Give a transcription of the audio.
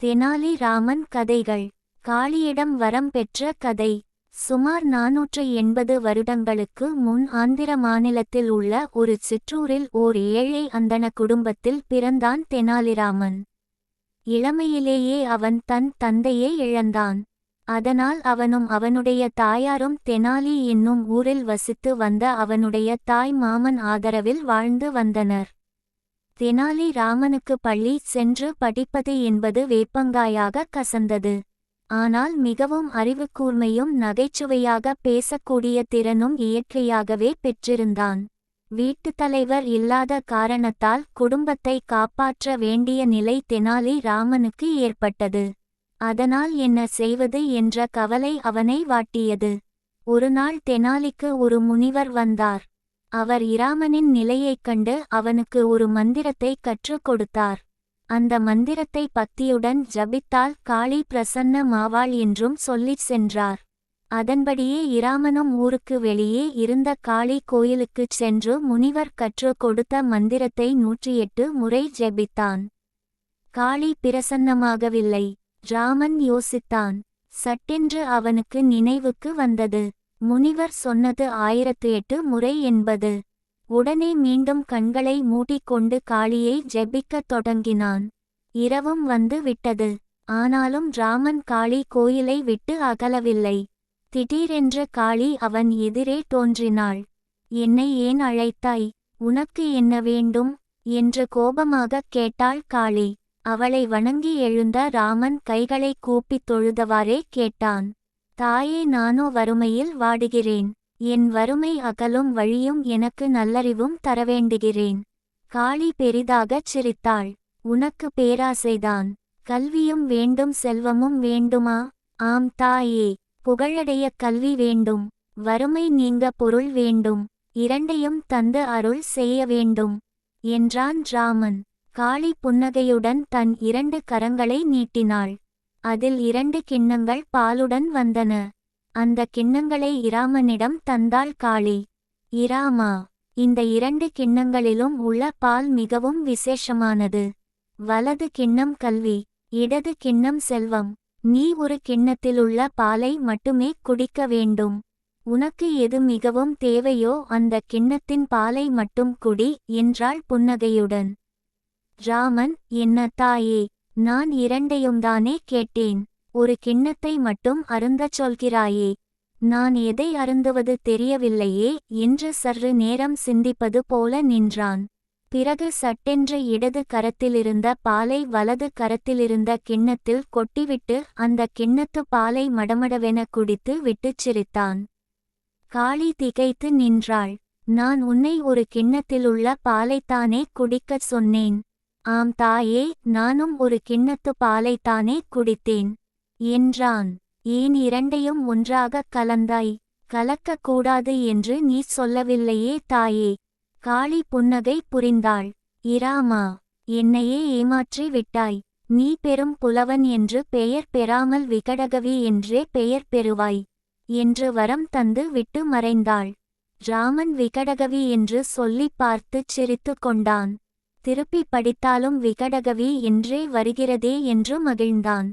தெனாலி ராமன் கதைகள். காளியிடம் வரம் பெற்ற கதை. சுமார் 480 வருடங்களுக்கு முன் ஆந்திர மாநிலத்தில் உள்ள ஒரு சிற்றூரில் ஓர் ஏழை அந்தண குடும்பத்தில் பிறந்தான் தெனாலிராமன். இளமையிலேயே அவன் தன் தந்தையை இழந்தான். அதனால் அவனும் அவனுடைய தாயாரும் தெனாலி என்னும் ஊரில் வசித்து வந்த அவனுடைய தாய் மாமன் ஆதரவில் வாழ்ந்து வந்தனர். தெனாலி ராமனுக்கு பள்ளி சென்று படிப்பது என்பது வேப்பங்காயாக கசந்தது. ஆனால் மிகவும் அறிவுக்கூர்மையும் நகைச்சுவையாக பேசக்கூடிய திறனும் இயற்கையாகவே பெற்றிருந்தான். வீட்டுத் தலைவர் இல்லாத காரணத்தால் குடும்பத்தை காப்பாற்ற வேண்டிய நிலை தெனாலி ராமனுக்கு ஏற்பட்டது. அதனால் என்ன செய்வது என்ற கவலை அவனை வாட்டியது. ஒருநாள் தெனாலிக்கு ஒரு முனிவர் வந்தார். அவர் இராமனின் நிலையைக் கண்டு அவனுக்கு ஒரு மந்திரத்தை கற்றுக் கொடுத்தார். அந்த மந்திரத்தை பக்தியுடன் ஜபித்தால் காளி பிரசன்னமாவாள் என்றும் சொல்லிச் சென்றார். அதன்படியே இராமனும் ஊருக்கு வெளியே இருந்த காளி கோயிலுக்குச் சென்று முனிவர் கற்றுக் கொடுத்த மந்திரத்தை 108 முறை ஜெபித்தான். காளி பிரசன்னமாகவில்லை. ராமன் யோசித்தான். சட்டென்று அவனுக்கு நினைவுக்கு வந்தது, முனிவர் சொன்னது 1008 முறை என்பது. உடனே மீண்டும் கண்களை மூடிக்கொண்டு காளியை ஜெபிக்கத் தொடங்கினான். இரவும் வந்து விட்டது. ஆனாலும் ராமன் காளி கோயிலை விட்டு அகலவில்லை. திடீரென்று காளி அவன் எதிரே தோன்றினாள். என்னை ஏன் அழைத்தாய்? உனக்கு என்ன வேண்டும்? என்று கோபமாகக் கேட்டாள் காளி. அவளை வணங்கி எழுந்த ராமன் கைகளை கூப்பித் தொழுதவாறே கேட்டான். தாயே, நானோ வறுமையில் வாடுகிறேன். என் வறுமை அகலும் வழியும் எனக்கு நல்லறிவும் தரவேண்டுகிறேன். காளி பெரிதாகச் சிரித்தாள். உனக்கு பேராசைதான். கல்வியும் வேண்டும், செல்வமும் வேண்டுமா? ஆம் தாயே, புகழடைய கல்வி வேண்டும். வறுமை நீங்க பொருள் வேண்டும். இரண்டையும் தந்து அருள் செய்ய வேண்டும் என்றான் ராமன். காளி புன்னகையுடன் தன் 2 கரங்களை நீட்டினாள். அதில் 2 கிண்ணங்கள் பாலுடன் வந்தன. அந்த கிண்ணங்களை இராமனிடம் தந்தாள் காளி. இராமா, இந்த 2 கிண்ணங்களிலும் உள்ள பால் மிகவும் விசேஷமானது. வலது கிண்ணம் கல்வி, இடது கிண்ணம் செல்வம். நீ ஒரு கிண்ணத்திலுள்ள பாலை மட்டுமே குடிக்க வேண்டும். உனக்கு எது மிகவும் தேவையோ அந்த கிண்ணத்தின் பாலை மட்டும் குடி என்றாள் புன்னகையுடன். ராமன், என்ன தாயே, நான் 2யும்தானே கேட்டேன். ஒரு கிண்ணத்தை மட்டும் அருந்தச் சொல்கிறாயே. நான் எதை அருந்துவது தெரியவில்லையே என்று சற்று நேரம் சிந்திப்பது போல நின்றான். பிறகு சட்டென்று இடது கரத்திலிருந்த பாலை வலது கரத்திலிருந்த கிண்ணத்தில் கொட்டிவிட்டு அந்த கிண்ணத்து பாலை மடமடவென குடித்து விட்டுச் சிரித்தான். காளி திகைத்து நின்றாள். நான் உன்னை ஒரு கிண்ணத்திலுள்ள பாலைத்தானே குடிக்கச் சொன்னேன். ஆம் தாயே, நானும் ஒரு கிண்ணத்து பாலைத்தானே குடித்தேன் என்றான். ஏன் 2யும் ஒன்றாகக் கலந்தாய்? கலக்கக்கூடாது என்று நீ சொல்லவில்லையே தாயே. காளி புன்னகை புரிந்தாள். இராமா, என்னையே ஏமாற்றி விட்டாய். நீ பெரும் புலவன் என்று பெயர் பெறாமல் விகடகவி என்றே பெயர் பெறுவாய் என்று வரம் தந்து விட்டு மறைந்தாள். ராமன் விகடகவி என்று சொல்லிப் பார்த்துச் சிரித்து கொண்டான். திருப்பி படித்தாலும் விகடகவி என்றே வருகிறதே என்று மகிழ்ந்தான்.